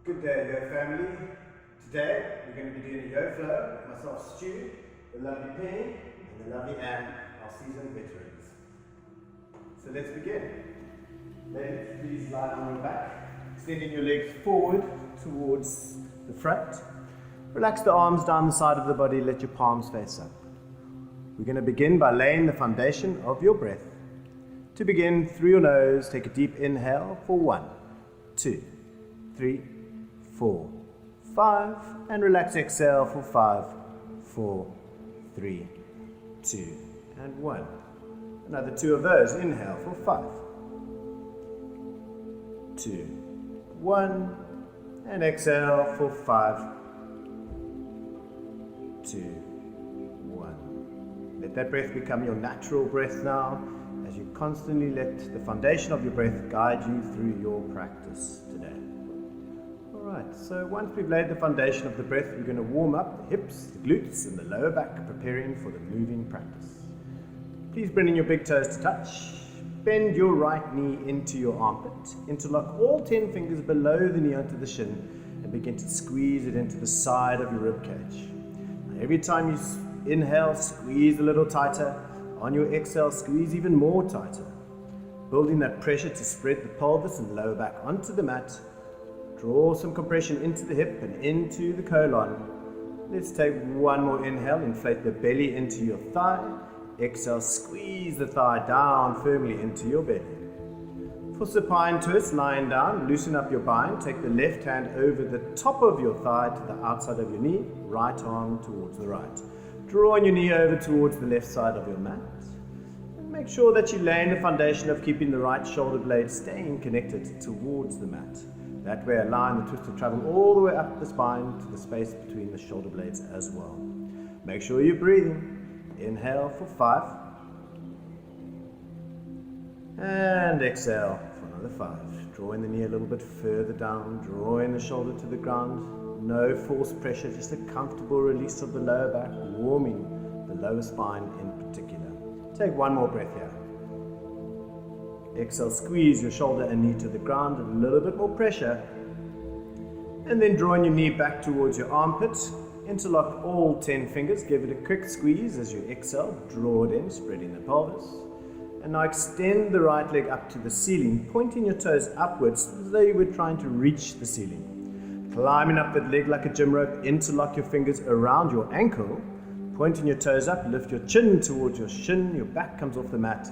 Good day, Yo family. Today we're going to be doing a Yo flow with myself, Stu, the lovely Penny, and the lovely Anne, our seasoned veterans. So let's begin. Ladies, please lie on your back, extending your legs forward towards the front. Relax the arms down the side of the body, let your palms face up. We're going to begin by laying the foundation of your breath. To begin, through your nose, take a deep inhale for 1, 2, 3, 4, 5, and relax, exhale for 5, 4, 3, 2, and 1. Another 2 of those. Inhale for 5, 2, 1, and exhale for 5, 2, 1. Let that breath become your natural breath now, as you constantly let the foundation of your breath guide you through your practice today. Alright, so once we've laid the foundation of the breath, we're going to warm up the hips, the glutes, and the lower back, preparing for the moving practice. Please bring in your big toes to touch. Bend your right knee into your armpit. Interlock all 10 fingers below the knee onto the shin, and begin to squeeze it into the side of your rib cage. Now, every time you inhale, squeeze a little tighter. On your exhale, squeeze even more tighter, building that pressure to spread the pelvis and lower back onto the mat. Draw some compression into the hip and into the colon. Let's take one more inhale, inflate the belly into your thigh. Exhale, squeeze the thigh down firmly into your belly. For supine twist, lying down, loosen up your bind. Take the left hand over the top of your thigh to the outside of your knee, right arm towards the right. Draw your knee over towards the left side of your mat. And make sure that you're laying the foundation of keeping the right shoulder blade staying connected towards the mat. That way, allowing the twist to travel all the way up the spine to the space between the shoulder blades as well. Make sure you're breathing. Inhale for 5. And exhale for another 5. Drawing the knee a little bit further down, drawing the shoulder to the ground. No forced pressure, just a comfortable release of the lower back, warming the lower spine in particular. Take one more breath here. Exhale, squeeze your shoulder and knee to the ground, a little bit more pressure. And then drawing your knee back towards your armpit. Interlock all 10 fingers, give it a quick squeeze as you exhale, draw it in, spreading the pelvis. And now extend the right leg up to the ceiling, pointing your toes upwards as though you were trying to reach the ceiling. Climbing up that leg like a gym rope, interlock your fingers around your ankle, pointing your toes up, lift your chin towards your shin, your back comes off the mat,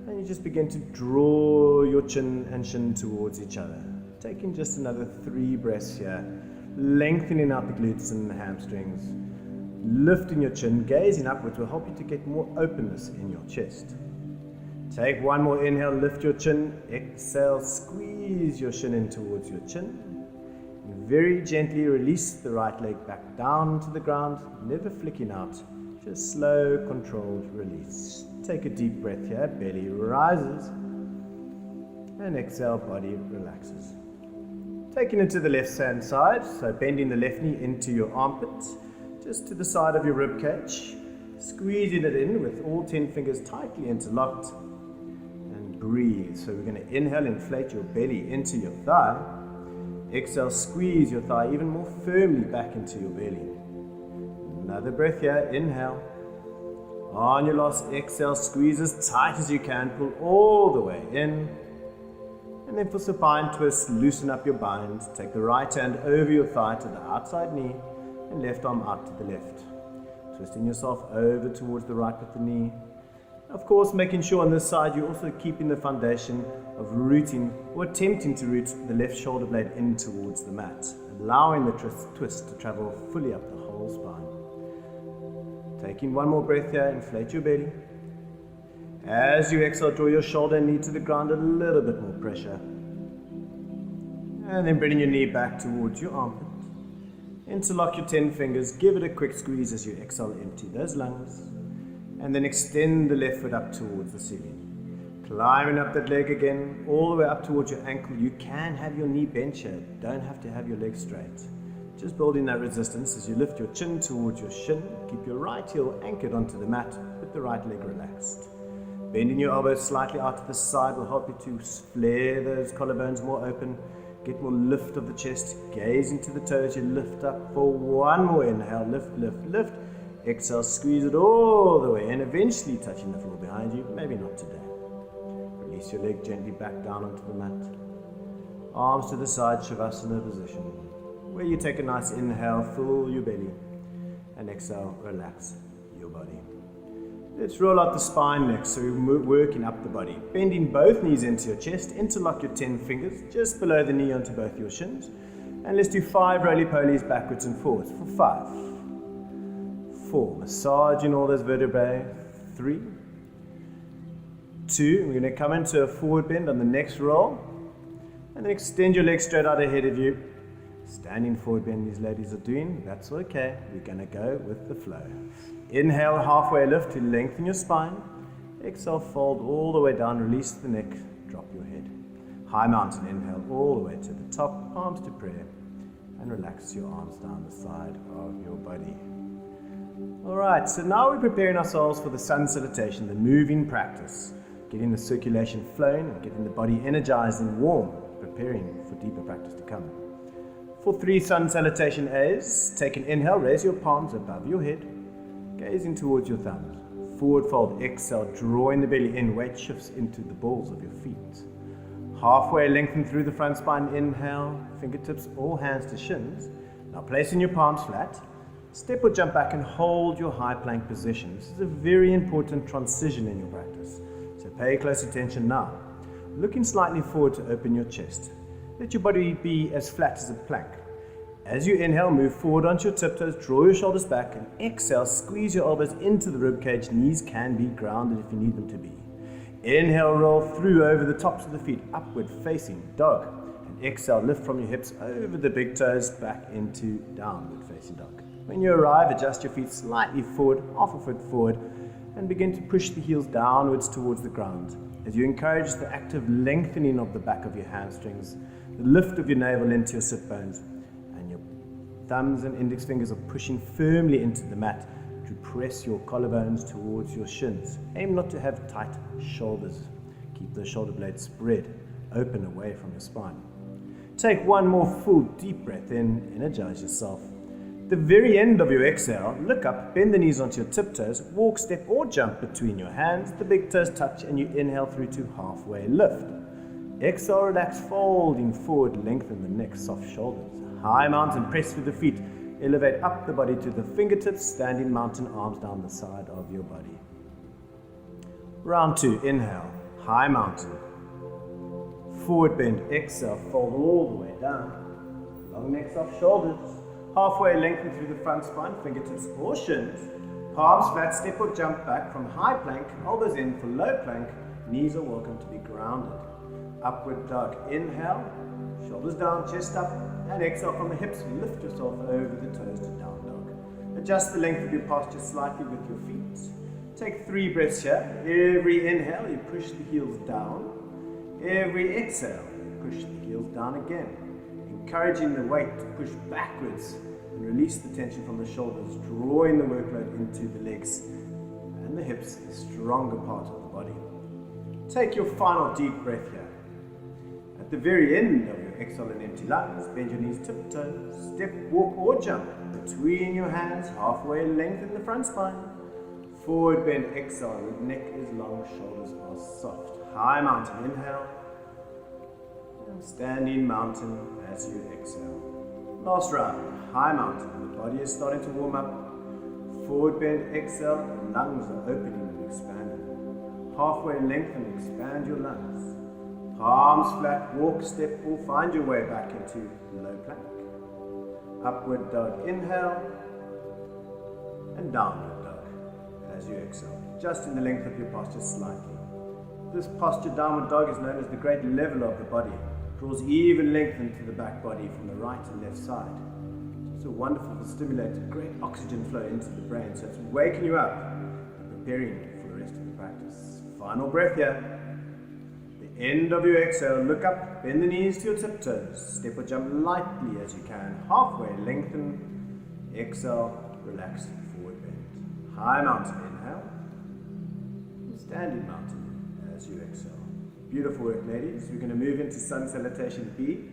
and you just begin to draw your chin and shin towards each other. Taking just another 3 breaths here, lengthening out the glutes and the hamstrings, lifting your chin, gazing upwards will help you to get more openness in your chest. Take one more inhale, lift your chin, exhale, squeeze your shin in towards your chin. Very gently release the right leg back down to the ground, never flicking out, just slow, controlled release. Take a deep breath here, belly rises, and exhale, body relaxes. Taking it to the left hand side, so bending the left knee into your armpit, just to the side of your rib cage, squeezing it in with all 10 fingers tightly interlocked, and breathe. So we're going to inhale, inflate your belly into your thigh. Exhale, squeeze your thigh even more firmly back into your belly. Another breath here, inhale. On your last exhale, squeeze as tight as you can, pull all the way in. And then for supine twist, loosen up your bind. Take the right hand over your thigh to the outside knee and left arm out to the left. Twisting yourself over towards the right with the knee. Of course, making sure on this side you're also keeping the foundation of rooting or attempting to root the left shoulder blade in towards the mat, allowing the twist to travel fully up the whole spine. Taking one more breath here, inflate your belly. As you exhale, draw your shoulder and knee to the ground, a little bit more pressure. And then bringing your knee back towards your armpit. Interlock your 10 fingers, give it a quick squeeze as you exhale, empty those lungs. And then extend the left foot up towards the ceiling. Climbing up that leg again, all the way up towards your ankle. You can have your knee bent here, don't have to have your leg straight. Just building that resistance as you lift your chin towards your shin. Keep your right heel anchored onto the mat with the right leg relaxed. Bending your elbows slightly out to the side will help you to flare those collarbones more open. Get more lift of the chest. Gaze into the toes. You lift up for one more inhale. Lift, lift, lift. Exhale, squeeze it all the way in, eventually touching the floor behind you. Maybe not today. Release your leg gently back down onto the mat. Arms to the side, Shavasana position. Where you take a nice inhale, fill your belly. And exhale, relax your body. Let's roll out the spine next, so we're working up the body. Bending both knees into your chest, interlock your 10 fingers just below the knee onto both your shins. And let's do 5 roly-polies backwards and forwards for 5, 4, massaging all those vertebrae, 3, 2, we're going to come into a forward bend on the next roll, and then extend your legs straight out ahead of you. Standing forward bend these ladies are doing, that's okay, we're going to go with the flow. Inhale, halfway lift to lengthen your spine. Exhale, fold all the way down, release the neck, drop your head. High mountain, inhale all the way to the top, palms to prayer, and relax your arms down the side of your body. Alright, so now we're preparing ourselves for the sun salutation, the moving practice. Getting the circulation flowing and getting the body energized and warm, preparing for deeper practice to come. For 3 sun salutation A's, take an inhale, raise your palms above your head, gazing towards your thumbs. Forward fold, exhale, drawing the belly in, weight shifts into the balls of your feet. Halfway lengthen through the front spine, inhale, fingertips, all hands to shins. Now placing your palms flat, step or jump back and hold your high plank position. This is a very important transition in your practice, so pay close attention now. Looking slightly forward to open your chest. Let your body be as flat as a plank. As you inhale, move forward onto your tiptoes, draw your shoulders back, and exhale, squeeze your elbows into the ribcage. Knees can be grounded if you need them to be. Inhale, roll through over the tops of the feet, upward facing dog. And exhale, lift from your hips over the big toes, back into downward facing dog. When you arrive, adjust your feet slightly forward, half a foot forward, and begin to push the heels downwards towards the ground. As you encourage the active lengthening of the back of your hamstrings, the lift of your navel into your sit bones, and your thumbs and index fingers are pushing firmly into the mat to press your collarbones towards your shins. Aim not to have tight shoulders. Keep the shoulder blades spread, open away from your spine. Take one more full deep breath in, energize yourself. At the very end of your exhale, look up, bend the knees onto your tiptoes, walk, step or jump between your hands, the big toes touch, and you inhale through to halfway lift. Exhale, relax, folding forward, lengthen the neck, soft shoulders. High mountain, press through the feet, elevate up the body to the fingertips, standing mountain, arms down the side of your body. Round 2, inhale, high mountain. Forward bend, exhale, fold all the way down. Long neck, soft shoulders. Halfway lengthen through the front spine, fingertips or shins. Palms flat, step or jump back from high plank, elbows in for low plank. Knees are welcome to be grounded. Upward dog, inhale, shoulders down, chest up, and exhale from the hips, lift yourself over the toes to down dog. Adjust the length of your posture slightly with your feet. Take 3 breaths here. Every inhale, you push the heels down. Every exhale, you push the heels down again. Encouraging the weight to push backwards and release the tension from the shoulders, drawing the workload into the legs and the hips, the stronger part of the body. Take your final deep breath here. At the very end of your exhale and empty lungs, bend your knees, tiptoes, step, walk or jump between your hands, halfway lengthen the front spine. Forward bend, exhale, neck is long, shoulders are soft. High mountain, inhale. And standing mountain as you exhale. Last round, high mountain. The body is starting to warm up. Forward bend, exhale. Lungs are opening and expanding. Halfway lengthen, expand your lungs. Palms flat, walk, step, or find your way back into low plank. Upward dog, inhale. And downward dog as you exhale. Adjusting the length of your posture slightly. This posture, downward dog, is known as the great leveler of the body. Draws even length into the back body from the right and left side. It's also wonderful to stimulate great oxygen flow into the brain, so it's waking you up and preparing you for the rest of the practice. Final breath here. The end of your exhale, look up, bend the knees to your tiptoes, step or jump lightly as you can, halfway lengthen, exhale, relax, forward bend. High mountain, inhale, standing mountain as you exhale. Beautiful work, ladies. We're going to move into sun salutation B.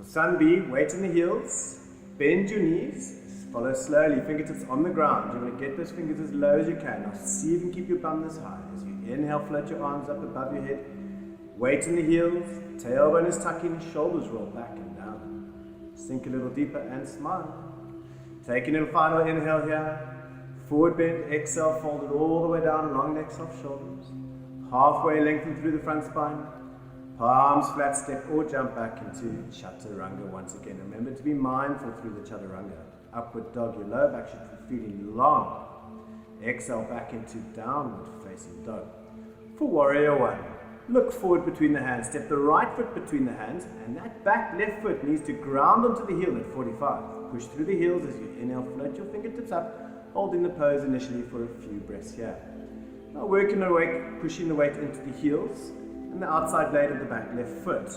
Sun B, weight in the heels, bend your knees, follow slowly, fingertips on the ground. You want to get those fingers as low as you can. Now see if you can keep your bum this high. As you inhale, float your arms up above your head. Weight in the heels, tailbone is tucking, shoulders roll back and down. Sink a little deeper and smile. Taking a final inhale here. Forward bend, exhale, fold it all the way down, long neck, soft shoulders. Halfway lengthen through the front spine. Palms flat, step or jump back into chaturanga once again. Remember to be mindful through the chaturanga. Upward dog, your lower back should be feeling long. Exhale back into downward facing dog. For warrior one, look forward between the hands. Step the right foot between the hands, and that back left foot needs to ground onto the heel at 45. Push through the heels as you inhale, float your fingertips up, holding the pose initially for a few breaths here. Now working the weight, pushing the weight into the heels and the outside blade of the back left foot.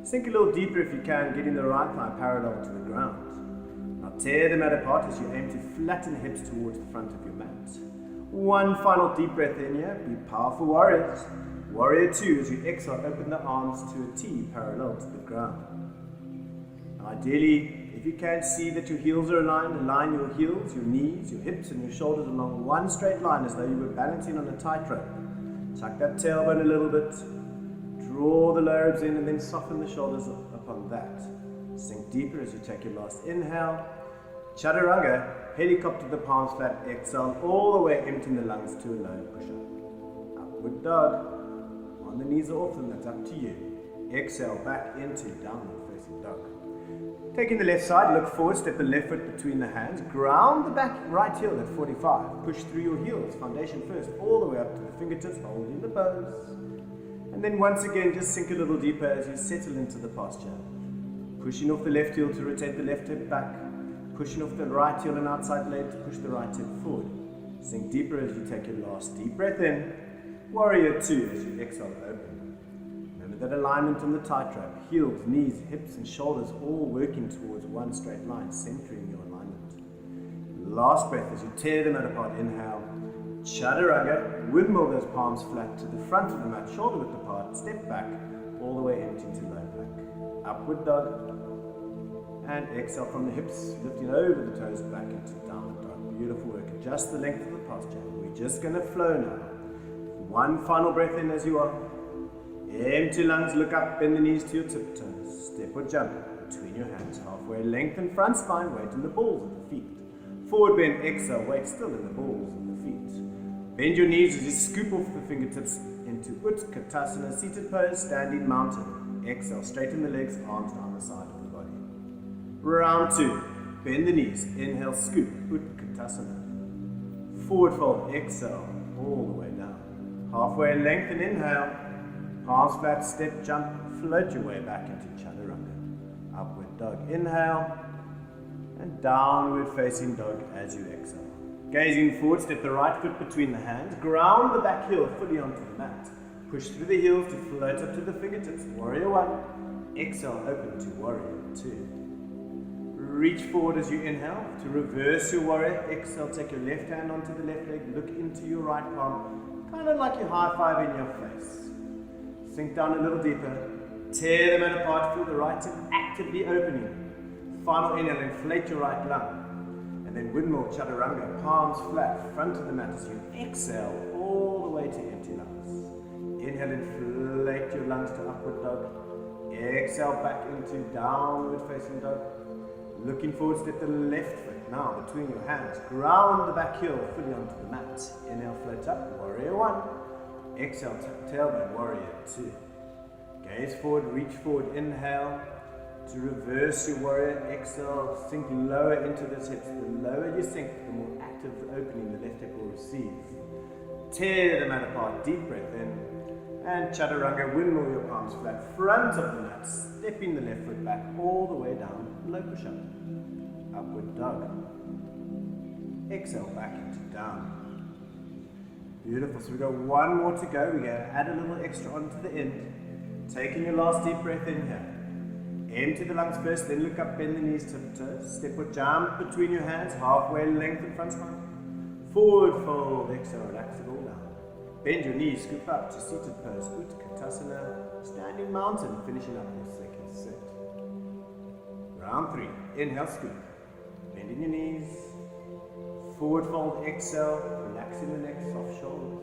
Sink a little deeper if you can, getting the right thigh parallel to the ground. Now tear the mat apart as you aim to flatten the hips towards the front of your mat. One final deep breath in here. Be powerful warriors. Warrior two, as you exhale, open the arms to a T parallel to the ground. Ideally, if you can see that your heels are aligned, align your heels, your knees, your hips and your shoulders along one straight line as though you were balancing on a tightrope. Tuck that tailbone a little bit, draw the lower ribs in and then soften the shoulders upon that. Sink deeper as you take your last inhale. Chaturanga, helicopter the palms flat, exhale all the way, emptying the lungs to a low push-up. Upward dog, on the knees or off them, that's up to you. Exhale back into downward facing dog. Taking the left side, look forward, step the left foot between the hands, ground the back right heel at 45. Push through your heels, foundation first, all the way up to the fingertips, holding the pose. And then once again, just sink a little deeper as you settle into the posture. Pushing off the left heel to rotate the left hip back. Pushing off the right heel and outside leg to push the right hip forward. Sink deeper as you take your last deep breath in. Warrior two as you exhale, open. Remember that alignment on the tightrope. Heels, knees, hips and shoulders all working towards one straight line, centering your alignment. Last breath as you tear the mat apart. Inhale. Chaturanga. Windmill those palms flat to the front of the mat, shoulder width apart. Step back, all the way empty to low back. Upward dog. And exhale from the hips, lifting over the toes back into downward dog. Beautiful work. Adjust the length of the posture. We're just going to flow now. One final breath in as you are. Empty lungs, look up, bend the knees to your tiptoes. Step or jump between your hands. Halfway lengthen front spine, weight in the balls of the feet. Forward bend, exhale, weight still in the balls of the feet. Bend your knees as you scoop off the fingertips into Utkatasana, seated pose, standing mountain. Exhale, straighten the legs, arms down the side of the body. Round two, bend the knees, inhale, scoop, Utkatasana. Forward fold, exhale, all the way down. Halfway lengthen, inhale. Palms flat, step, jump, float your way back into chaturanga. Upward dog, inhale, and downward facing dog as you exhale. Gazing forward, step the right foot between the hands, ground the back heel fully onto the mat. Push through the heels to float up to the fingertips. Warrior one, exhale, open to warrior two. Reach forward as you inhale to reverse your warrior. Exhale, take your left hand onto the left leg, look into your right palm, kind of like you're high-fiving your face. Sink down a little deeper, tear the mat apart, feel the right hip actively opening. Final inhale, inflate your right lung. And then windmill chaturanga, palms flat, front of the mat as you exhale all the way to empty lungs. Inhale, inflate your lungs to upward dog. Exhale back into downward facing dog. Looking forward, step the left foot now between your hands. Ground the back heel fully onto the mat. Inhale, float up, warrior one. Exhale, tailbone, warrior two. Gaze forward, reach forward, inhale. To reverse your warrior, exhale, sink lower into those hips. The lower you sink, the more active opening the left hip will receive. Tear the mat apart, deep breath in. And chaturanga, windmill your palms flat, front of the mat, stepping the left foot back all the way down, low push-up. Upward dog. Exhale, back into down. Beautiful, so we've got one more to go. We're going to add a little extra onto the end. Taking your last deep breath in here. Empty the lungs first, then look up, bend the knees, tiptoes. Step or jump between your hands, halfway lengthen front spine. Forward fold, exhale, relax it all down. Bend your knees, scoop up to seated pose, Utkatasana, standing mountain, finishing up your second set. Round 3. Inhale, scoop. Bending your knees. Forward fold, exhale. Relaxing the neck, soft shoulders.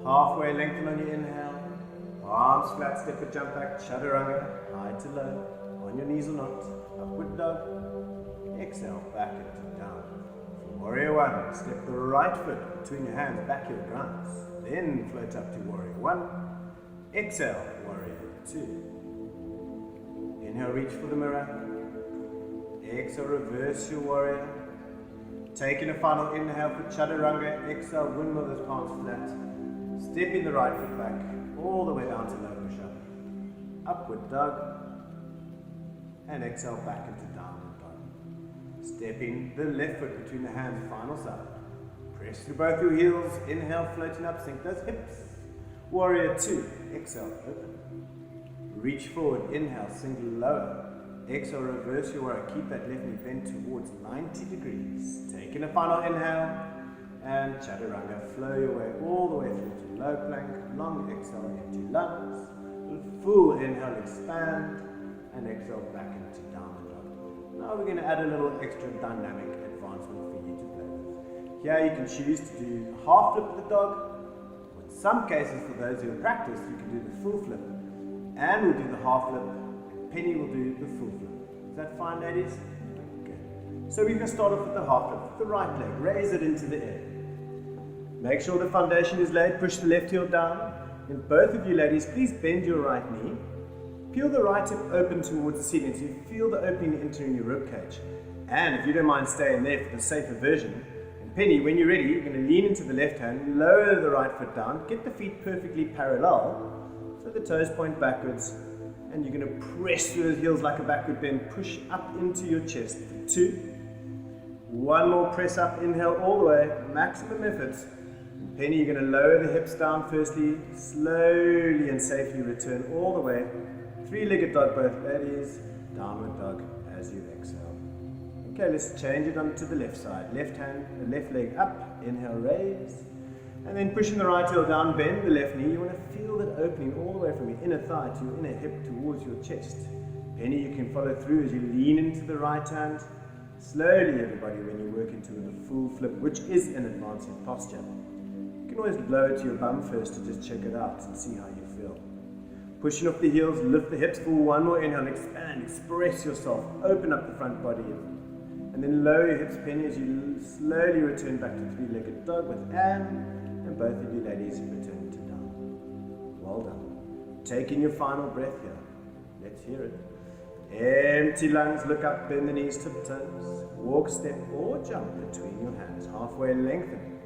Halfway lengthen on your inhale. Arms flat, step or jump back. Chaturanga, high to low. On your knees or not. Upward dog. Exhale, back into down. From Warrior 1, step the right foot between your hands, back heel grounds. Then float up to Warrior 1. Exhale, Warrior 2. Inhale, reach for the mirror. Exhale, reverse your warrior. Taking a final inhale for Chaturanga. Exhale, windmill those palms flat. Stepping the right foot back, all the way down to low push-up. Upward dog. And exhale, back into downward dog. Stepping the left foot between the hands, final side. Press through both your heels. Inhale, floating up, sink those hips. Warrior 2. Exhale, open. Reach forward, inhale, sink lower. Exhale, reverse your warrior. Keep that left knee bent towards 90 degrees. Taking a final inhale. And Chaturanga, flow your way all the way through to low plank. Long exhale, empty lungs. Full inhale, expand. And exhale, back into downward dog. Now we're going to add a little extra dynamic advancement for you to play with. Here you can choose to do a half flip with the dog. In some cases, for those who have practiced, you can do the full flip. And we'll do the half flip. Penny will do the full flip. Is that fine, ladies? Okay. So we're going to start off with the half flip. With the right leg, raise it into the air. Make sure the foundation is laid. Push the left heel down. And both of you ladies, please bend your right knee. Peel the right hip open towards the ceiling so you feel the opening entering your rib cage. And if you don't mind staying there for the safer version, and Penny, when you're ready, you're going to lean into the left hand, lower the right foot down, get the feet perfectly parallel so the toes point backwards, and you're going to press through the heels like a backward bend, push up into your chest for 2. One more press up, inhale all the way, maximum effort. And Penny, you're going to lower the hips down firstly, slowly and safely return all the way. 3-legged dog, both ladies, downward dog as you exhale. Okay, let's change it onto the left side. Left hand, the left leg up, inhale, raise. And then pushing the right heel down, bend the left knee. You want to feel that opening all the way from your inner thigh to your inner hip towards your chest. Penny, you can follow through as you lean into the right hand. Slowly, everybody, when you work into the full flip, which is an advancing posture. You can always lower it to your bum first to just check it out and see how you feel. Pushing off the heels, lift the hips for one more inhale, expand, express yourself, open up the front body. And then lower your hips, Penny, as you slowly return back to 3-legged dog with Anne. And both of you ladies return to down. Well done. Taking your final breath here. Let's hear it. Empty lungs, look up, bend the knees, tip toes. Walk, step or jump between your hands. Halfway lengthen.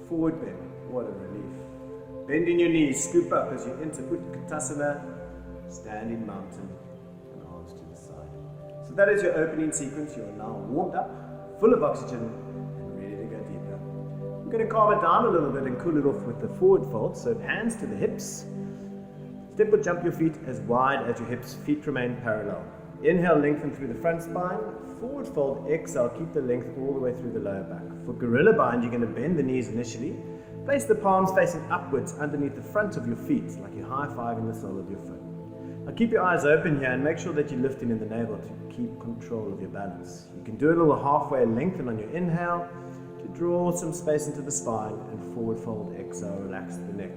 Forward bend. What a relief. Bending your knees, scoop up as you enter Utkatasana. Standing mountain and arms to the side. So that is your opening sequence. You are now warmed up, full of oxygen. We're going to calm it down a little bit and cool it off with the forward fold. So hands to the hips. Step or jump your feet as wide as your hips. Feet remain parallel. Inhale, lengthen through the front spine. Forward fold, exhale, keep the length all the way through the lower back. For gorilla bind, you're going to bend the knees initially. Place the palms facing upwards underneath the front of your feet, like you're high-fiving the sole of your foot. Now keep your eyes open here and make sure that you're lifting in the navel to keep control of your balance. You can do a little halfway lengthen on your inhale. To draw some space into the spine and forward fold, exhale, relax the neck.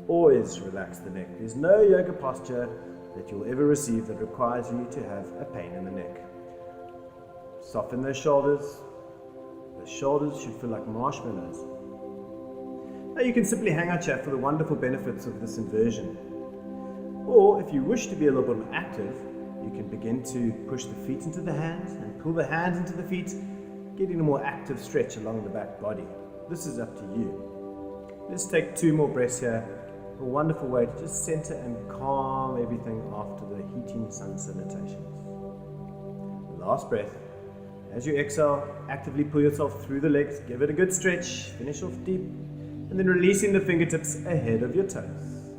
Always relax the neck. There's no yoga posture that you'll ever receive that requires you to have a pain in the neck. Soften those shoulders. The shoulders should feel like marshmallows. Now you can simply hang out here for the wonderful benefits of this inversion. Or if you wish to be a little bit more active, you can begin to push the feet into the hands and pull the hands into the feet, getting a more active stretch along the back body. This is up to you. Let's take 2 more breaths here. A wonderful way to just center and calm everything after the heating sun salutations. Last breath. As you exhale, actively pull yourself through the legs. Give it a good stretch. Finish off deep. And then releasing the fingertips ahead of your toes.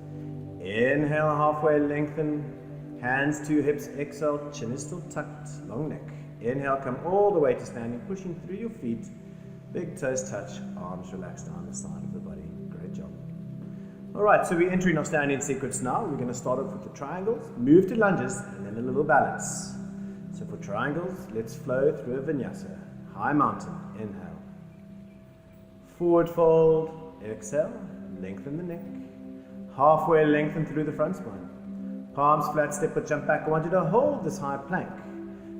Inhale, halfway lengthen. Hands to hips. Exhale, chin is still tucked. Long neck. Inhale, come all the way to standing, pushing through your feet. Big toes touch, arms relaxed down the side of the body. Great job. Alright, so we're entering our standing sequence now. We're going to start off with the triangles, move to lunges, and then a little balance. So for triangles, let's flow through a vinyasa. High mountain, inhale. Forward fold, exhale, lengthen the neck. Halfway lengthen through the front spine. Palms flat, step or jump back. I want you to hold this high plank.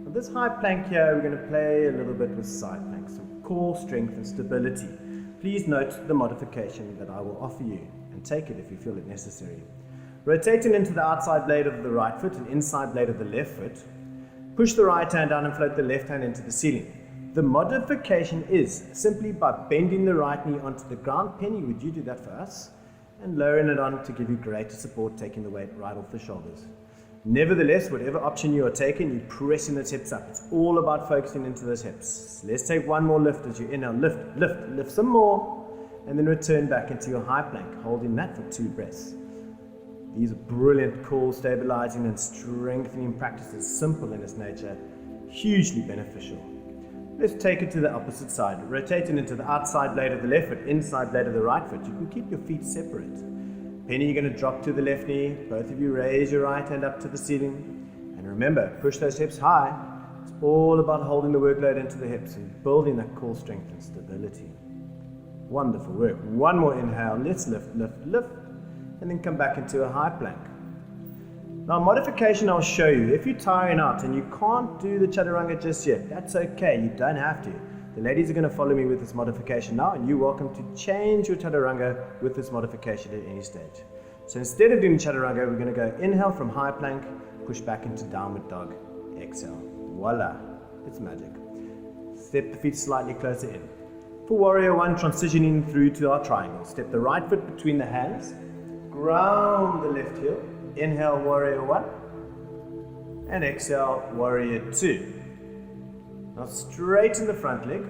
Now this high plank here, we're going to play a little bit with side planks, some core strength and stability. Please note the modification that I will offer you and take it if you feel it necessary. Rotating into the outside blade of the right foot and inside blade of the left foot. Push the right hand down and float the left hand into the ceiling. The modification is simply by bending the right knee onto the ground. Penny, would you do that for us? And lowering it on to give you greater support, taking the weight right off the shoulders. Nevertheless, whatever option you are taking, you're pressing those hips up. It's all about focusing into those hips. Let's take one more lift as you inhale. Lift, lift, lift some more. And then return back into your high plank, holding that for 2 breaths. These are brilliant core stabilizing and strengthening practices, simple in its nature, hugely beneficial. Let's take it to the opposite side. Rotating into the outside blade of the left foot, inside blade of the right foot. You can keep your feet separate. Penny, you're going to drop to the left knee. Both of you raise your right hand up to the ceiling. And remember, push those hips high. It's all about holding the workload into the hips and building that core strength and stability. Wonderful work. One more inhale. Let's lift, lift, lift. And then come back into a high plank. Now, modification I'll show you. If you're tiring out and you can't do the chaturanga just yet, that's okay. You don't have to. The ladies are going to follow me with this modification now, and you're welcome to change your chaturanga with this modification at any stage. So instead of doing chaturanga, we're going to go inhale from high plank, push back into downward dog, exhale. Voila, it's magic. Step the feet slightly closer in. For warrior one, transitioning through to our triangle. Step the right foot between the hands, ground the left heel. Inhale, warrior one, and exhale, warrior two. Now straighten the front leg.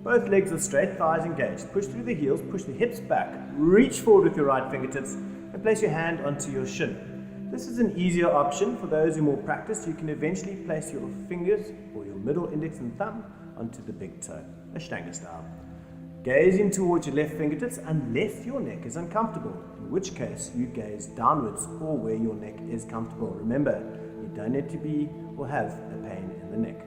Both legs are straight, thighs engaged. Push through the heels, push the hips back. Reach forward with your right fingertips and place your hand onto your shin. This is an easier option for those who are more practiced. You can eventually place your fingers or your middle index and thumb onto the big toe, Ashtanga style. Gazing towards your left fingertips unless your neck is uncomfortable, in which case you gaze downwards or where your neck is comfortable. Remember, you don't need to be or have a pain in the neck.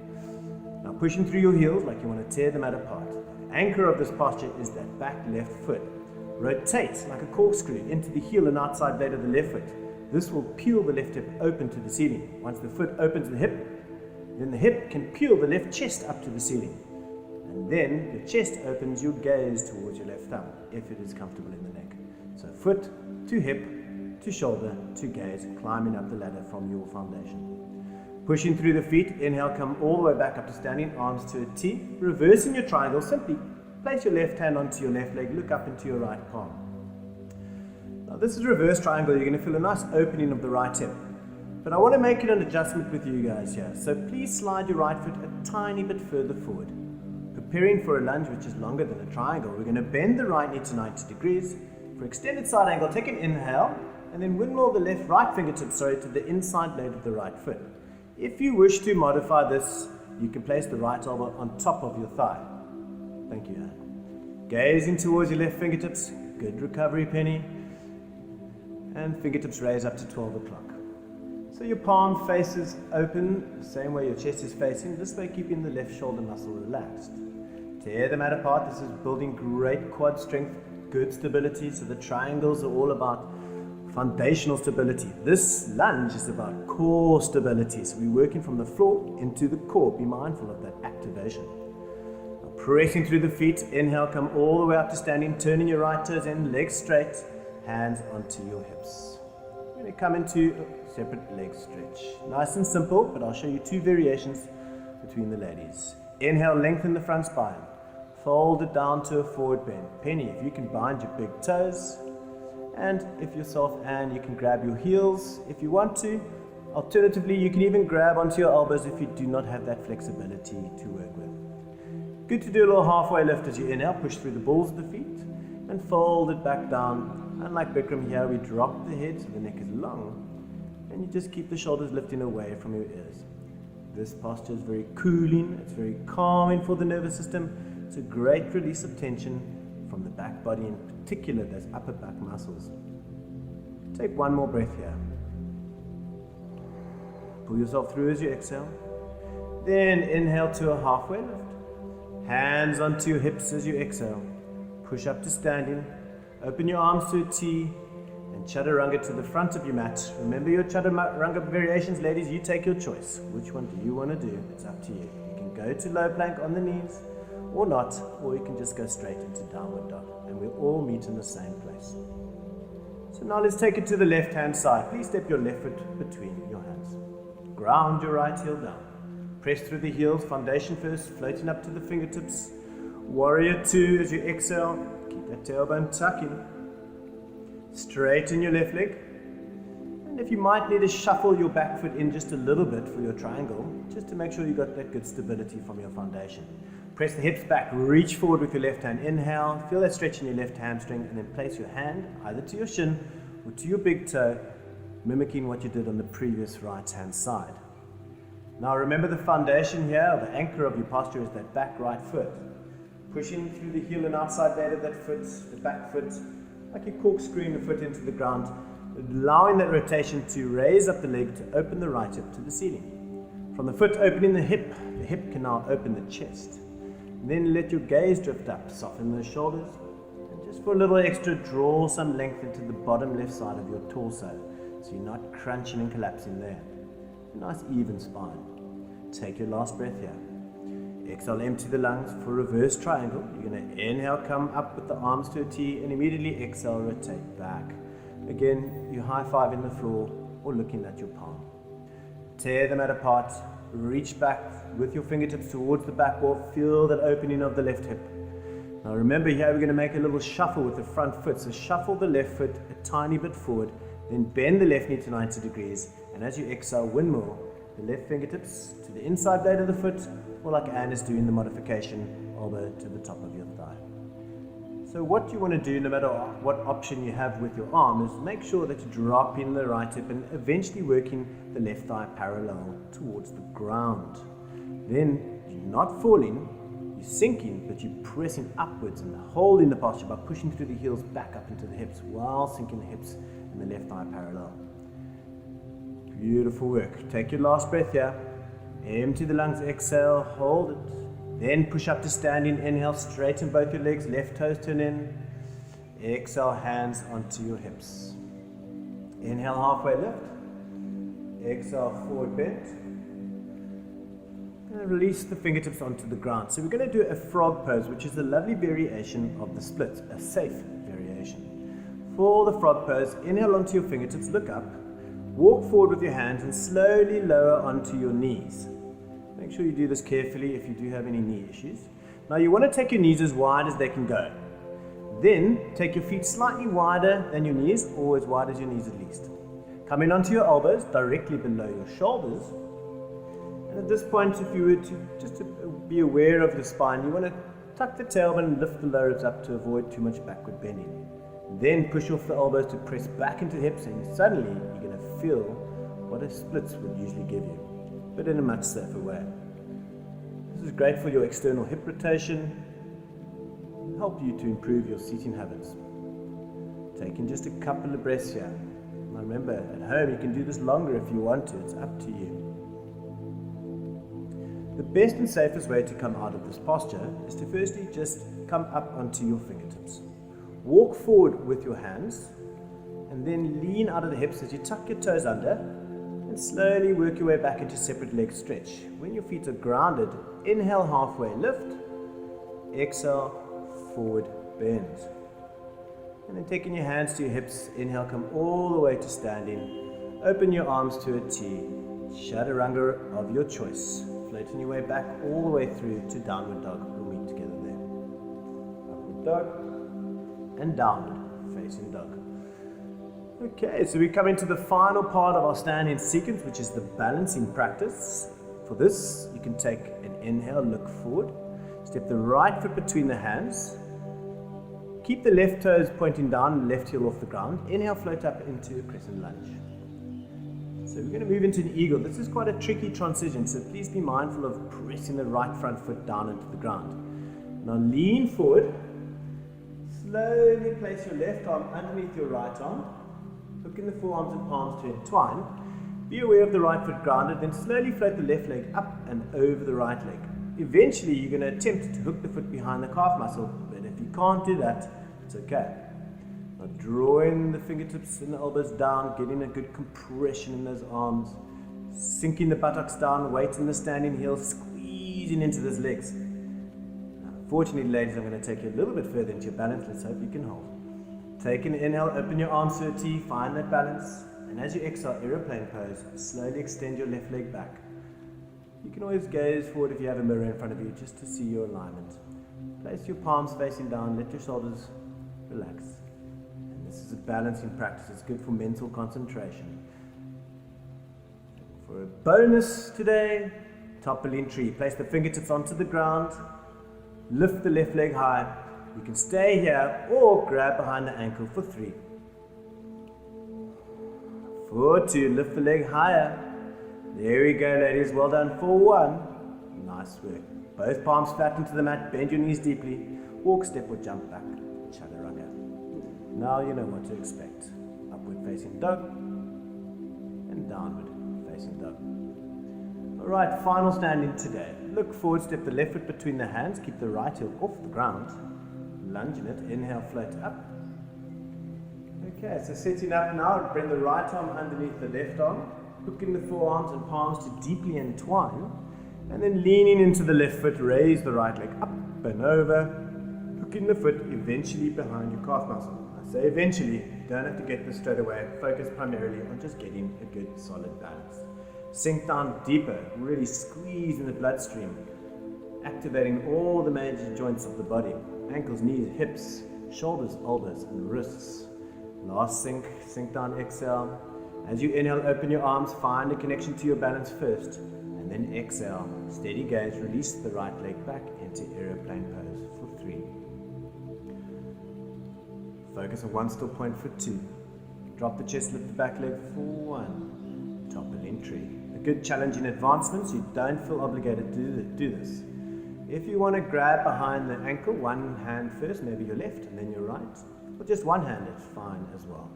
Now pushing through your heels like you want to tear the mat apart. The anchor of this posture is that back left foot. Rotate like a corkscrew into the heel and outside blade of the left foot. This will peel the left hip open to the ceiling. Once the foot opens the hip, then the hip can peel the left chest up to the ceiling. And then your chest opens, your gaze towards your left thumb, if it is comfortable in the neck. So foot to hip, to shoulder, to gaze, climbing up the ladder from your foundation. Pushing through the feet, inhale, come all the way back up to standing, arms to a T. Reversing your triangle, simply place your left hand onto your left leg, look up into your right palm. Now this is reverse triangle, you're going to feel a nice opening of the right hip. But I want to make it an adjustment with you guys here. So please slide your right foot a tiny bit further forward. Preparing for a lunge which is longer than a triangle, we're going to bend the right knee to 90 degrees. For extended side angle, take an inhale and then windmill the right fingertip to the inside blade of the right foot. If you wish to modify this, you can place the right elbow on top of your thigh. Thank you, Anne. Gazing towards your left fingertips. Good recovery, Penny. And fingertips raise up to 12 o'clock. So your palm faces open, the same way your chest is facing, this way keeping the left shoulder muscle relaxed. Tear the mat apart. This is building great quad strength, good stability. So the triangles are all about foundational stability. This lunge is about core stability. So we're working from the floor into the core. Be mindful of that activation. Now pressing through the feet. Inhale, come all the way up to standing. Turning your right toes in, legs straight, hands onto your hips. We're going to come into a separate leg stretch. Nice and simple, but I'll show you 2 variations between the ladies. Inhale, lengthen the front spine. Fold it down to a forward bend. Penny, if you can bind your big toes. And if yourself, Anne, you can grab your heels if you want to. Alternatively, you can even grab onto your elbows if you do not have that flexibility to work with. Good to do a little halfway lift as you inhale. Push through the balls of the feet and fold it back down. Unlike Bikram here, we drop the head so the neck is long. And you just keep the shoulders lifting away from your ears. This posture is very cooling. It's very calming for the nervous system. It's a great release of tension from the back body, in particular those upper back muscles. Take one more breath here. Pull yourself through as you exhale. Then inhale to a halfway lift. Hands onto your hips as you exhale. Push up to standing. Open your arms to a T and chaturanga to the front of your mat. Remember your chaturanga variations, ladies, you take your choice. Which one do you want to do? It's up to you. You can go to low plank on the knees or not, or you can just go straight into downward dog. And we'll all meet in the same place. So now let's take it to the left hand side. Please step your left foot between your hands. Ground your right heel down. Press through the heels, foundation first, floating up to the fingertips. Warrior 2 as you exhale. Keep that tailbone tucking. Straighten your left leg. And if you might need to shuffle your back foot in just a little bit for your triangle, just to make sure you got that good stability from your foundation. Press the hips back, reach forward with your left hand. Inhale, feel that stretch in your left hamstring, and then place your hand either to your shin or to your big toe, mimicking what you did on the previous right hand side. Now remember the foundation here, the anchor of your posture is that back right foot. Pushing through the heel and outside blade of that foot, the back foot, like you're corkscrewing the foot into the ground, allowing that rotation to raise up the leg to open the right hip to the ceiling. From the foot opening the hip can now open the chest. And then let your gaze drift up, soften those shoulders, and just for a little extra, draw some length into the bottom left side of your torso, so you're not crunching and collapsing there. A nice even spine. Take your last breath here. Exhale, empty the lungs for reverse triangle. You're going to inhale, come up with the arms to a T, and immediately exhale, rotate back. Again, you high-fiving the floor or looking at your palm. Tear the mat apart, reach back with your fingertips towards the back wall, feel that opening of the left hip. Now remember here, we're going to make a little shuffle with the front foot. So shuffle the left foot a tiny bit forward, then bend the left knee to 90 degrees, and as you exhale, windmill the left fingertips to the inside blade of the foot, or like Anne is doing the modification, elbow to the top of your thigh. So what you want to do, no matter what option you have with your arm, is make sure that you're dropping the right hip and eventually working the left thigh parallel towards the ground. Then you're not falling, you're sinking, but you're pressing upwards and holding the posture by pushing through the heels back up into the hips while sinking the hips and the left thigh parallel. Beautiful work. Take your last breath here. Empty the lungs, exhale, hold it. Then push up to standing. Inhale, straighten both your legs, left toes turn in. Exhale, hands onto your hips. Inhale, halfway lift. Exhale, forward bend. And release the fingertips onto the ground. So we're going to do a frog pose, which is a lovely variation of the split, a safe variation. For the frog pose, inhale onto your fingertips, look up. Walk forward with your hands and slowly lower onto your knees. Make sure you do this carefully if you do have any knee issues. Now you want to take your knees as wide as they can go. Then take your feet slightly wider than your knees, or as wide as your knees at least. Come in onto your elbows, directly below your shoulders. And at this point, if you were to just to be aware of the spine, you want to tuck the tailbone and lift the lower ribs up to avoid too much backward bending. Then push off the elbows to press back into the hips, and suddenly you're going to feel what a splits would usually give you, but in a much safer way. This is great for your external hip rotation, help you to improve your seating habits. Taking just a couple of breaths here. Now remember, at home you can do this longer if you want to, it's up to you. The best and safest way to come out of this posture is to firstly just come up onto your fingertips. Walk forward with your hands and then lean out of the hips as you tuck your toes under and slowly work your way back into separate leg stretch. When your feet are grounded, inhale, halfway lift, exhale, forward bend. And then taking your hands to your hips, inhale, come all the way to standing. Open your arms to a T, chaturanga of your choice. Floating your way back all the way through to downward dog. We'll meet together there. Upward dog and downward facing dog. Okay, so we come into the final part of our standing sequence, which is the balancing practice. For this, you can take an inhale, look forward, step the right foot between the hands, keep the left toes pointing down, left heel off the ground. Inhale, float up into a crescent lunge. So we're going to move into an eagle. This is quite a tricky transition, so please be mindful of pressing the right front foot down into the ground. Now lean forward. Slowly place your left arm underneath your right arm, hooking the forearms and palms to entwine, Be aware of the right foot grounded, then slowly float the left leg up and over the right leg. Eventually, you're going to attempt to hook the foot behind the calf muscle, but if you can't do that, it's okay. Now drawing the fingertips and the elbows down, getting a good compression in those arms, sinking the buttocks down, weight in the standing heel, squeezing into those legs. Now, fortunately, ladies, I'm going to take you a little bit further into your balance. Let's hope you can hold. Take an inhale, open your arms to a T, find that balance. And as you exhale, aeroplane pose, slowly extend your left leg back. You can always gaze forward if you have a mirror in front of you, just to see your alignment. Place your palms facing down, let your shoulders relax. And this is a balancing practice, it's good for mental concentration. For a bonus today, toppling tree. Place the fingertips onto the ground, lift the left leg high. You can stay here or grab behind the ankle for 3. For 2, lift the leg higher. There we go, ladies. Well done. For 1, nice work. Both palms flat into the mat. Bend your knees deeply. Walk, step, or jump back. Chaturanga. Now you know what to expect. Upward facing dog and downward facing dog. All right, final standing today. Look forward, step the left foot between the hands. Keep the right heel off the ground. Lunge in it. Inhale, float up. Okay, so sitting up now, bring the right arm underneath the left arm, hooking the forearms and palms to deeply entwine, and then leaning into the left foot, raise the right leg up and over, hooking the foot eventually behind your calf muscle. I say eventually, you don't have to get this straight away, focus primarily on just getting a good solid balance. Sink down deeper, really squeezing the bloodstream, activating all the major joints of the body, ankles, knees, hips, shoulders, elbows, and wrists. Last sink down, exhale. As you inhale, open your arms, find a connection to your balance first, and then exhale. Steady gaze, release the right leg back into aeroplane pose for 3. Focus on one still point for 2. Drop the chest, lift the back leg for 1. Toppling tree. A good challenge in advancement, so you don't feel obligated to do this. If you want to grab behind the ankle, one hand first, maybe your left and then your right. Or just one hand, it's fine as well.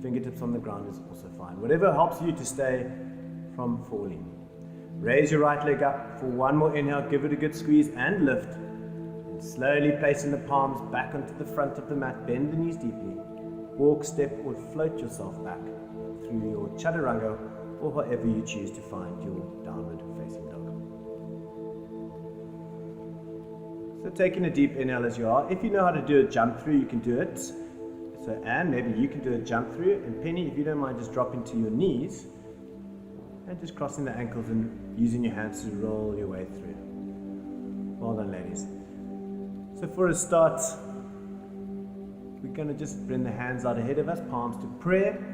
Fingertips on the ground is also fine. Whatever helps you to stay from falling. Raise your right leg up for 1 more inhale. Give it a good squeeze and lift. And slowly placing the palms back onto the front of the mat. Bend the knees deeply. Walk, step, or float yourself back through your chaturanga or however you choose to find your downward facing dog. So taking a deep inhale as you are. If you know how to do a jump through, you can do it. So Anne, maybe you can do a jump through. And Penny, if you don't mind, just dropping to your knees and just crossing the ankles and using your hands to roll your way through. Well done, ladies. So for a start, we're going to just bring the hands out ahead of us, palms to prayer.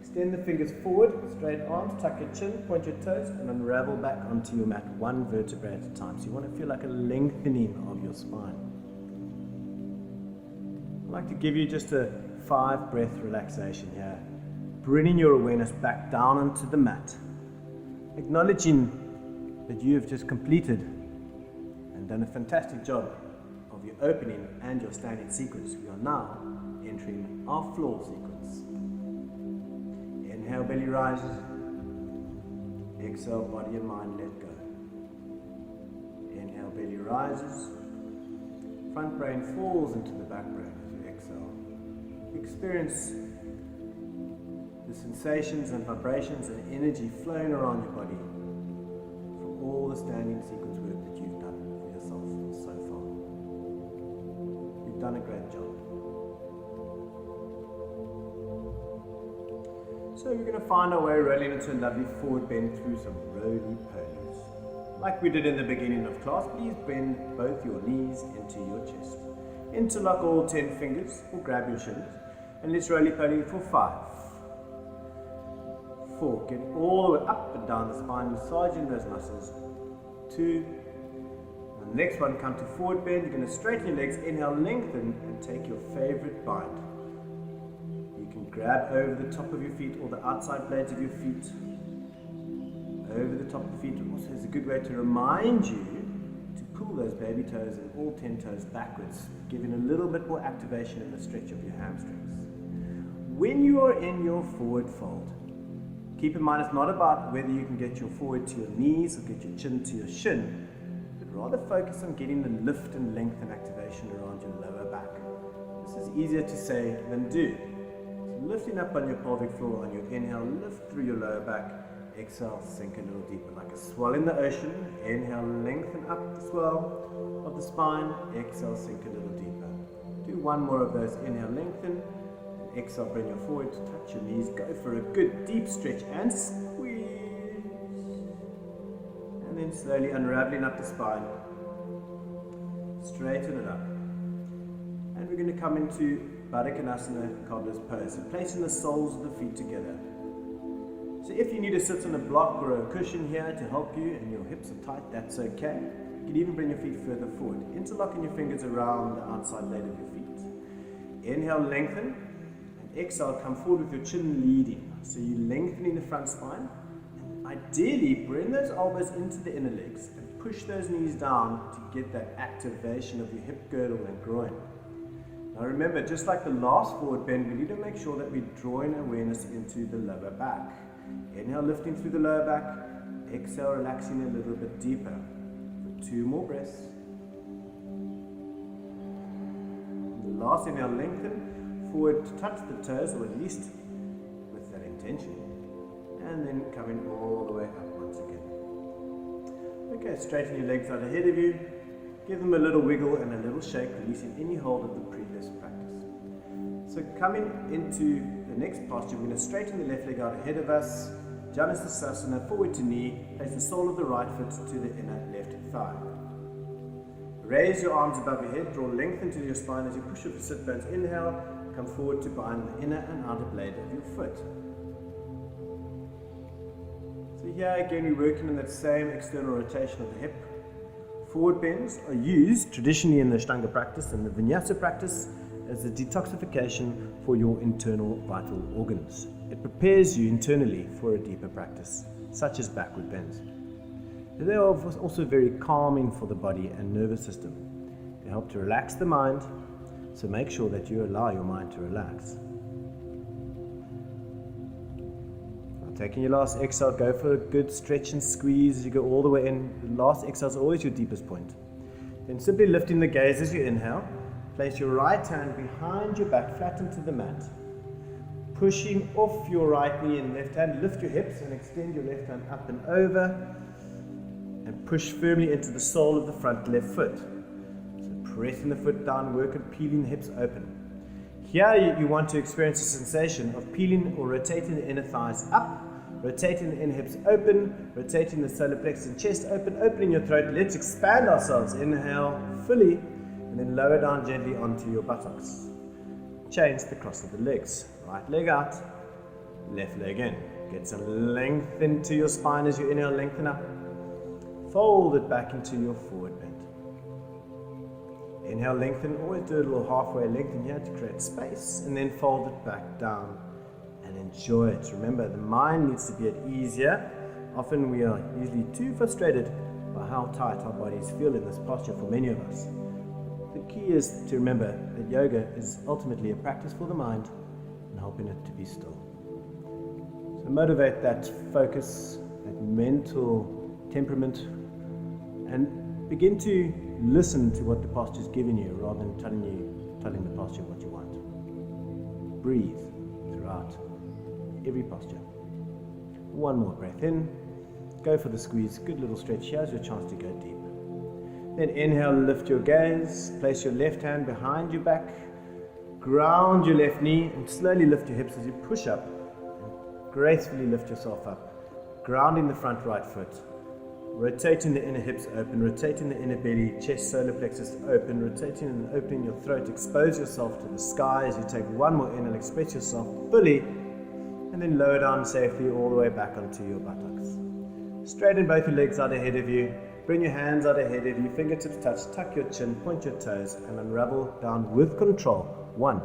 Extend the fingers forward, straight arms, tuck your chin, point your toes, and unravel back onto your mat, 1 vertebra at a time. So you want to feel like a lengthening of your spine. I'd like to give you just a 5 breath relaxation here. Bringing your awareness back down onto the mat. Acknowledging that you have just completed and done a fantastic job of your opening and your standing sequence. We are now entering our floor sequence. Inhale, belly rises. Exhale, body and mind let go. Inhale, belly rises. Front brain falls into the back brain as you exhale. Experience the sensations and vibrations and energy flowing around your body from all the standing sequence work that you've done for yourself so far. You've done a great job. So we're going to find our way rolling into a lovely forward bend through some roly-polies. Like we did in the beginning of class, please bend both your knees into your chest. Interlock all 10 fingers or grab your shins. And let's roly-poly for 5. 4. Get all the way up and down the spine, massaging those muscles. 2. And the next one, come to forward bend. You're going to straighten your legs, inhale, lengthen, and take your favorite bind. Grab over the top of your feet or the outside blades of your feet. Over the top of the feet also is a good way to remind you to pull those baby toes and all 10 toes backwards, giving a little bit more activation in the stretch of your hamstrings. When you are in your forward fold, Keep in mind, it's not about whether you can get your forehead to your knees or get your chin to your shin, but rather focus on getting the lift and length and activation around your lower back. This is easier to say than do. So lifting up on your pelvic floor on your inhale, lift through your lower back. Exhale, sink a little deeper like a swell in the ocean. Inhale, lengthen up the swell of the spine. Exhale, sink a little deeper. Do one more of those. Inhale, lengthen. Exhale, bring your forehead to touch your knees. Go for a good deep stretch and squeeze. And then slowly unraveling up the spine. Straighten it up. And we're going to come into Baddha Konasana, cobbler's pose. So placing the soles of the feet together. So if you need to sit on a block or a cushion here to help you and your hips are tight, that's okay. You can even bring your feet further forward. Interlocking your fingers around the outside blade of your feet. Inhale, lengthen. And exhale, come forward with your chin leading. So you're lengthening the front spine. And ideally, bring those elbows into the inner legs and push those knees down to get that activation of your hip girdle and groin. Now remember, just like the last forward bend, we need to make sure that we're drawing awareness into the lower back. Inhale, lifting through the lower back. Exhale, relaxing a little bit deeper. For 2 more breaths. And the last inhale, lengthen forward to touch the toes, or at least with that intention. And then coming all the way up once again. Okay, straighten your legs out ahead of you. Give them a little wiggle and a little shake, releasing any hold of the previous practice. So coming into the next posture, we're going to straighten the left leg out ahead of us. Janasasana, forward to knee. Place the sole of the right foot to the inner left thigh. Raise your arms above your head. Draw length into your spine as you push with the sit bones. Inhale, come forward to bind the inner and outer blade of your foot. So here again, we're working on that same external rotation of the hip. Forward bends are used traditionally in the Ashtanga practice and the Vinyasa practice as a detoxification for your internal vital organs. It prepares you internally for a deeper practice, such as backward bends. They are also very calming for the body and nervous system. They help to relax the mind, so make sure that you allow your mind to relax. Now, taking your last exhale, go for a good stretch and squeeze as you go all the way in. The last exhale is always your deepest point. Then simply lifting the gaze as you inhale. Place your right hand behind your back, flat into the mat. Pushing off your right knee and left hand, lift your hips and extend your left hand up and over. And push firmly into the sole of the front left foot. So pressing the foot down, work on peeling the hips open. Here you want to experience a sensation of peeling or rotating the inner thighs up, rotating the inner hips open, rotating the solar plexus and chest open, opening your throat. Let's expand ourselves. Inhale fully. And then lower down gently onto your buttocks. Change the cross of the legs. Right leg out, left leg in. Get some length into your spine as you inhale, lengthen up. Fold it back into your forward bend. Inhale, lengthen. Always do a little halfway lengthen here to create space. And then fold it back down and enjoy it. Remember, the mind needs to be at ease here. Often we are usually too frustrated by how tight our bodies feel in this posture for many of us. The key is to remember that yoga is ultimately a practice for the mind and helping it to be still. So motivate that focus, that mental temperament, and begin to listen to what the posture is giving you rather than telling the posture what you want. Breathe throughout every posture. One more breath in. Go for the squeeze. Good little stretch. Here's your chance to go deep. Then inhale, lift your gaze, place your left hand behind your back, ground your left knee and slowly lift your hips as you push up and gracefully lift yourself up, grounding the front right foot, rotating the inner hips open, rotating the inner belly, chest, solar plexus open, rotating and opening your throat. Expose yourself to the sky as you take one more inhale, express yourself fully, and then lower down safely all the way back onto your buttocks. Straighten both your legs out ahead of you. Bring your hands out ahead of you, fingertips touch, tuck your chin, point your toes, and unravel down with control, 1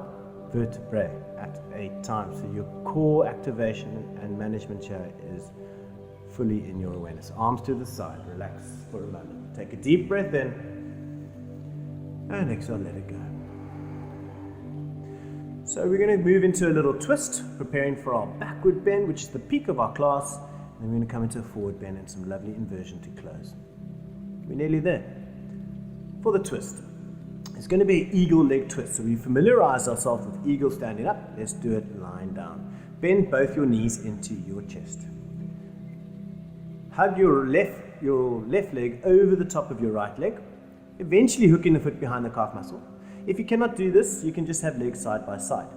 vertebrae at a time. So your core activation and management here is fully in your awareness. Arms to the side, relax for a moment. Take a deep breath in, and exhale, let it go. So we're going to move into a little twist, preparing for our backward bend, which is the peak of our class. And then we're going to come into a forward bend and some lovely inversion to close. We're nearly there. For the twist, it's going to be an eagle leg twist. So we familiarize ourselves with eagle standing up. Let's do it lying down. Bend both your knees into your chest. Hug your left leg over the top of your right leg, eventually hooking the foot behind the calf muscle. If you cannot do this, you can just have legs side by side.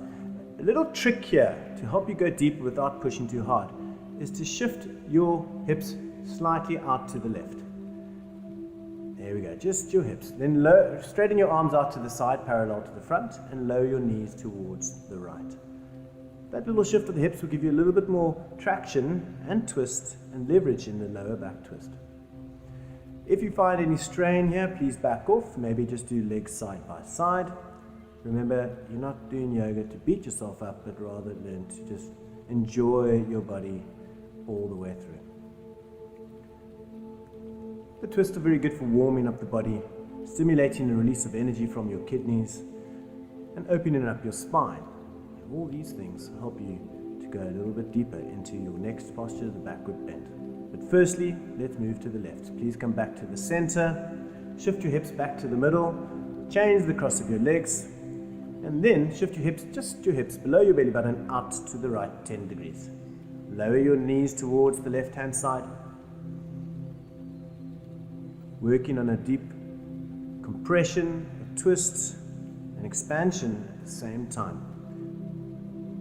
A little trick here to help you go deeper without pushing too hard is to shift your hips slightly out to the left. There we go, just your hips. Then straighten your arms out to the side, parallel to the front, and lower your knees towards the right. That little shift of the hips will give you a little bit more traction and twist and leverage in the lower back twist. If you find any strain here, please back off. Maybe just do legs side by side. Remember, you're not doing yoga to beat yourself up, but rather learn to just enjoy your body all the way through. The twists are very good for warming up the body, stimulating the release of energy from your kidneys, and opening up your spine. And all these things help you to go a little bit deeper into your next posture, the backward bend. But firstly, let's move to the left. Please come back to the center, shift your hips back to the middle, change the cross of your legs, and then shift your hips, just your hips, below your belly button, out to the right 10 degrees. Lower your knees towards the left-hand side, working on a deep compression, a twist, and expansion at the same time.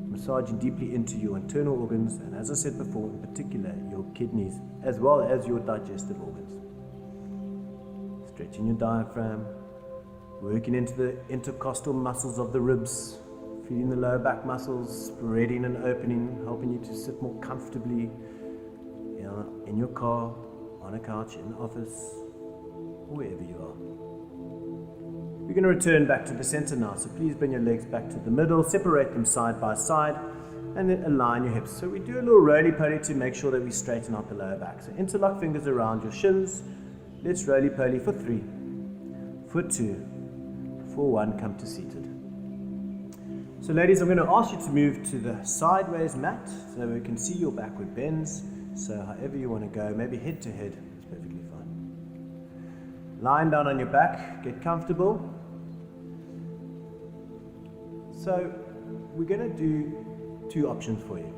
Massaging deeply into your internal organs, and as I said before, in particular, your kidneys, as well as your digestive organs. Stretching your diaphragm, working into the intercostal muscles of the ribs, feeding the lower back muscles, spreading and opening, helping you to sit more comfortably in your car, on a couch, in the office, wherever you are. We're going to return back to the center now, so please bring your legs back to the middle, separate them side by side, and then align your hips. So we do a little roly-poly to make sure that we straighten out the lower back. So interlock fingers around your shins. Let's roly-poly for 3, for 2, for 1, come to seated. So ladies, I'm going to ask you to move to the sideways mat so we can see your backward bends. So however you want to go, maybe head to head, it's perfectly fine. Lying down on your back, get comfortable. So we're going to do 2 options for you.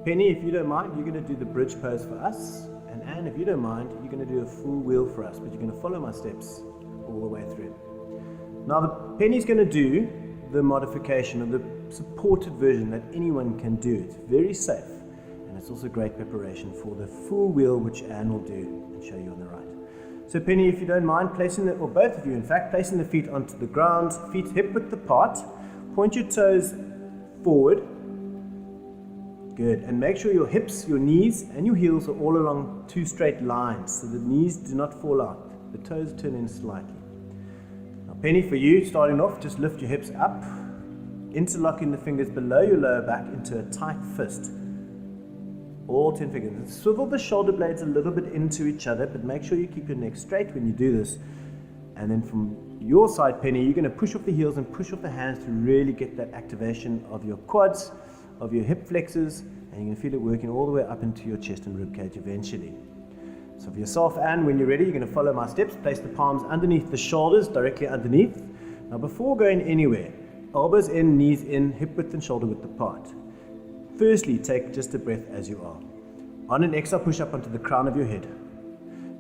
Penny, if you don't mind, you're going to do the bridge pose for us. And Anne, if you don't mind, you're going to do a full wheel for us, but you're going to follow my steps all the way through. Now Penny's going to do the modification of the supported version that anyone can do. It's very safe, and it's also great preparation for the full wheel, which Anne will do and show you on the right. So Penny, if you don't mind, placing or both of you in fact, placing the feet onto the ground, feet hip width apart, point your toes forward. Good, and make sure your hips, your knees and your heels are all along 2 straight lines so the knees do not fall out. The toes turn in slightly. Now Penny, for you, starting off, just lift your hips up, interlocking the fingers below your lower back into a tight fist. All 10 fingers. Swivel the shoulder blades a little bit into each other, but make sure you keep your neck straight when you do this. And then from your side, Penny, you're going to push off the heels and push off the hands to really get that activation of your quads, of your hip flexors, and you're going to feel it working all the way up into your chest and rib cage eventually. So for yourself, Anne, when you're ready, you're going to follow my steps. Place the palms underneath the shoulders, directly underneath. Now before going anywhere, elbows in, knees in, hip width and shoulder width apart. Firstly, take just a breath as you are. On an exhale, push up onto the crown of your head.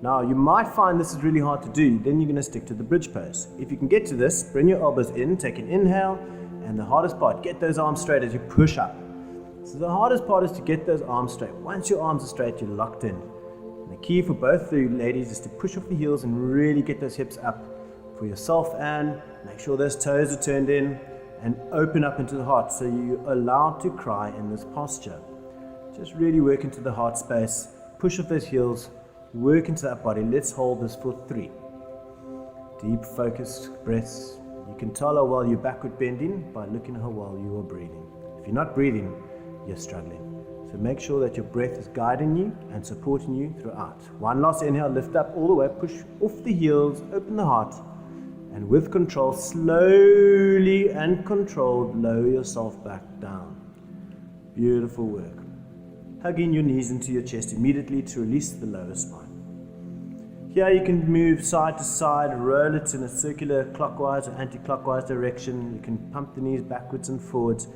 Now, you might find this is really hard to do, then you're going to stick to the bridge pose. If you can get to this, bring your elbows in, take an inhale, and the hardest part, get those arms straight as you push up. So the hardest part is to get those arms straight. Once your arms are straight, you're locked in. And the key for both the ladies is to push off the heels and really get those hips up. For yourself, Anne, make sure those toes are turned in and open up into the heart so you're allowed to cry in this posture. Just really work into the heart space, push off those heels, work into that body. Let's hold this for 3. Deep focused breaths. You can tell how well you're backward bending by looking how well you are breathing. If you're not breathing, you're struggling. So make sure that your breath is guiding you and supporting you throughout. One last inhale, lift up all the way, push off the heels, open the heart, and And with control, slowly and controlled, lower yourself back down. Beautiful work. Hugging your knees into your chest immediately to release the lower spine. Here you can move side to side, roll it in a circular clockwise or anti-clockwise direction. You can pump the knees backwards and forwards.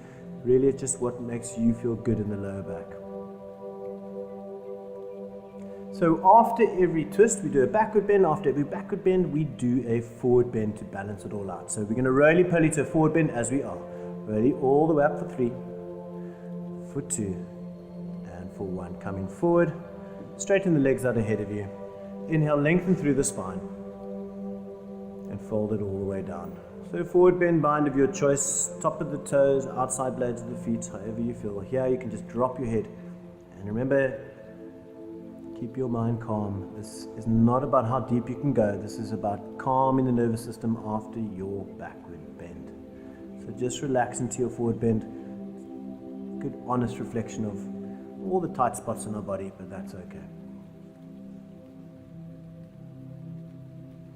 Really, it's just what makes you feel good in the lower back. So after every twist, we do a backward bend. After every backward bend, we do a forward bend to balance it all out. So we're going to roly-poly to a forward bend as we are. Roly all the way up for 3, for 2, and for 1. Coming forward, straighten the legs out ahead of you. Inhale, lengthen through the spine, and fold it all the way down. So forward bend, bind of your choice, top of the toes, outside blades of the feet, however you feel. Here you can just drop your head. And remember, keep your mind calm. This is not about how deep you can go. This is about calming the nervous system after your backward bend. So just relax into your forward bend. Good honest reflection of all the tight spots in our body, but that's okay.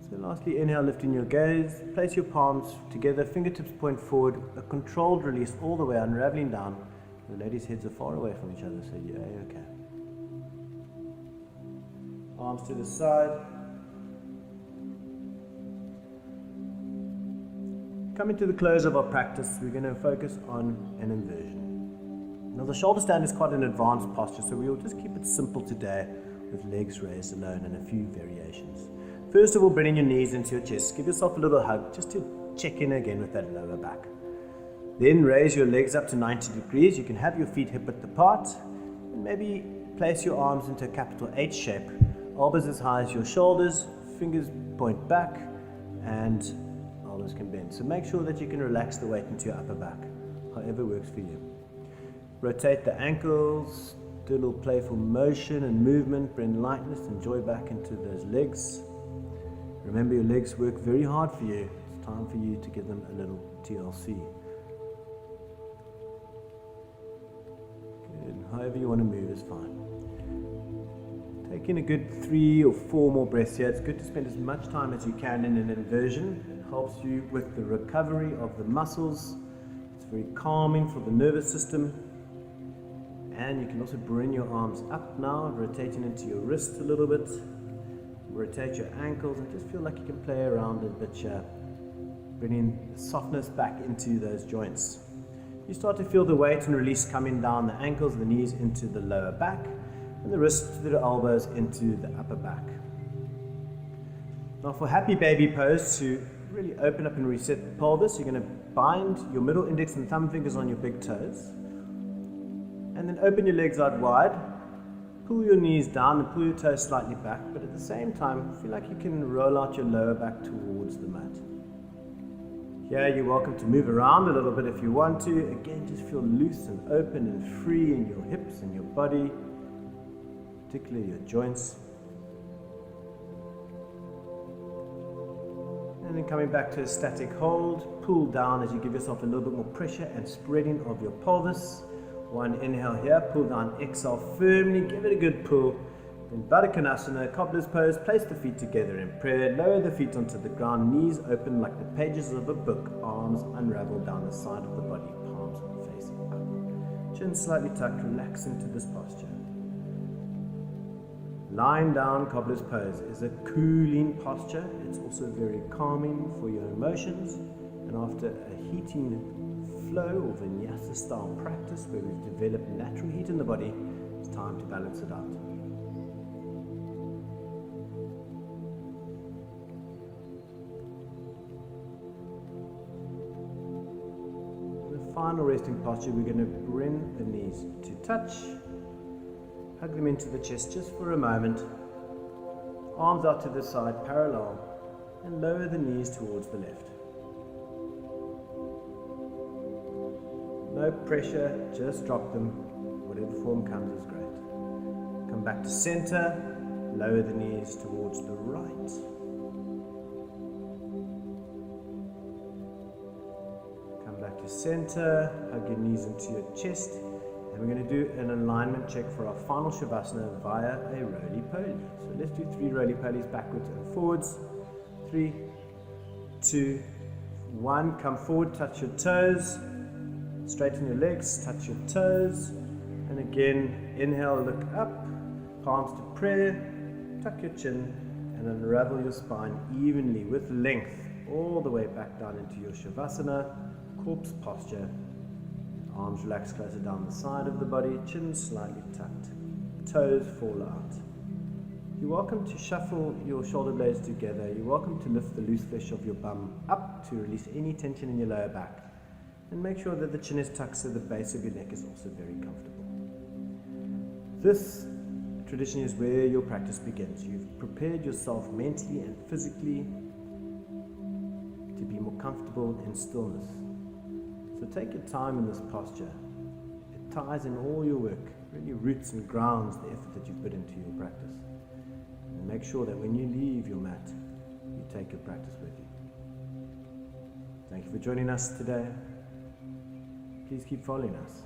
So lastly, inhale, lifting your gaze. Place your palms together, fingertips point forward, a controlled release all the way, unraveling down. The ladies' heads are far away from each other, so you're okay. Arms to the side. Coming to the close of our practice, we're going to focus on an inversion. Now the shoulder stand is quite an advanced posture, so we'll just keep it simple today with legs raised alone and a few variations. First of all, bringing your knees into your chest. Give yourself a little hug just to check in again with that lower back. Then raise your legs up to 90 degrees. You can have your feet hip width apart and maybe place your arms into a capital H shape. Elbows as high as your shoulders, fingers point back, and elbows can bend. So make sure that you can relax the weight into your upper back, however works for you. Rotate the ankles, do a little playful motion and movement, bring lightness and joy back into those legs. Remember, your legs work very hard for you. It's time for you to give them a little TLC. Good. However you want to move is fine. Take in a good 3 or 4 more breaths here. It's good to spend as much time as you can in an inversion. It helps you with the recovery of the muscles. It's very calming for the nervous system. And you can also bring your arms up now, rotating into your wrists a little bit. Rotate your ankles and just feel like you can play around a bit here, bringing softness back into those joints. You start to feel the weight and release coming down the ankles, the knees into the lower back, and the wrists to the elbows into the upper back. Now for happy baby pose, to really open up and reset the pelvis, you're going to bind your middle index and thumb fingers on your big toes, and then open your legs out wide. Pull your knees down and pull your toes slightly back, but at the same time, feel like you can roll out your lower back towards the mat. Here, you're welcome to move around a little bit if you want to. Again, just feel loose and open and free in your hips and your body, particularly your joints. And then coming back to a static hold, pull down as you give yourself a little bit more pressure and spreading of your pelvis. One inhale here, pull down, exhale firmly, give it a good pull. Then Baddha Konasana, cobbler's pose, place the feet together in prayer, lower the feet onto the ground, knees open like the pages of a book, arms unravel down the side of the body, palms facing up. Chin slightly tucked, relax into this posture. Lying down, cobbler's pose is a cooling posture. It's also very calming for your emotions. And after a heating flow or vinyasa style practice where we've developed natural heat in the body, it's time to balance it out. In the final resting posture, we're going to bring the knees to touch, hug them into the chest just for a moment, arms out to the side parallel, and lower the knees towards the left. No pressure, just drop them. Whatever form comes is great. Come back to center, lower the knees towards the right. Come back to center, hug your knees into your chest, and we're going to do an alignment check for our final Shavasana via a roly-poly. So let's do 3 roly-polies backwards and forwards. 3, 2, 1. Come forward, touch your toes, straighten your legs, touch your toes, and again, inhale, look up, palms to prayer, tuck your chin, and unravel your spine evenly with length all the way back down into your Shavasana, corpse posture. Arms relax closer down the side of the body, chin slightly tucked, toes fall out. You're welcome to shuffle your shoulder blades together. You're welcome to lift the loose flesh of your bum up to release any tension in your lower back. And make sure that the chin is tucked so the base of your neck is also very comfortable. This tradition is where your practice begins. You've prepared yourself mentally and physically to be more comfortable in stillness. So take your time in this posture. It ties in all your work, really roots and grounds the effort that you've put into your practice. And make sure that when you leave your mat, you take your practice with you. Thank you for joining us today. Please keep following us.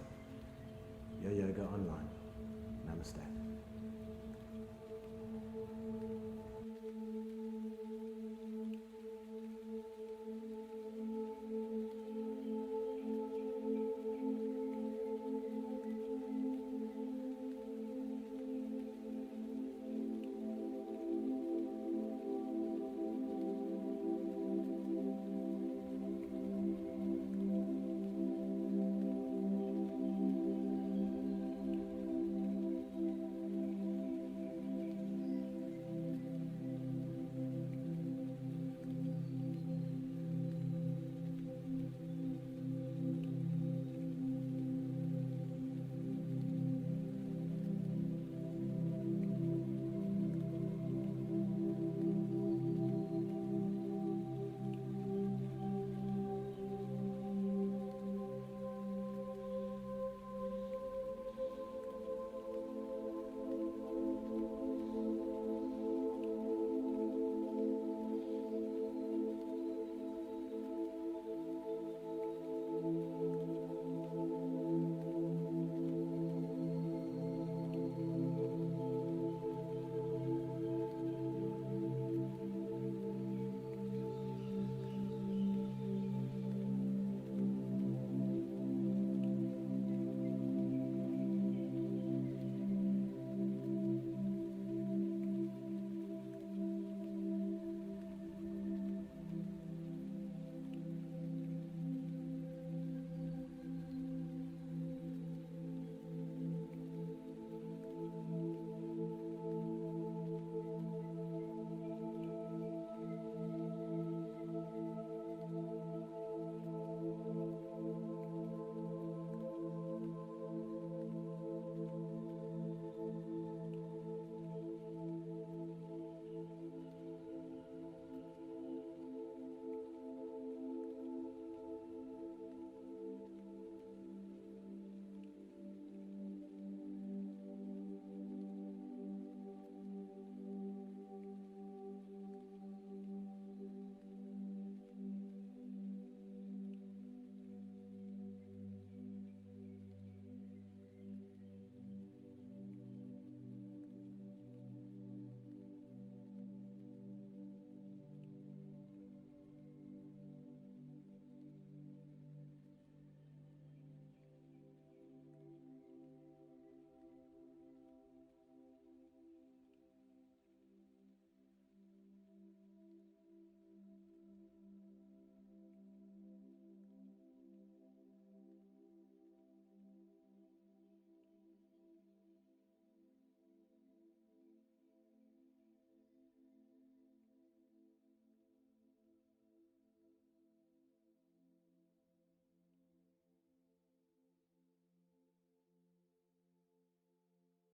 Yo Yoga Online. Namaste.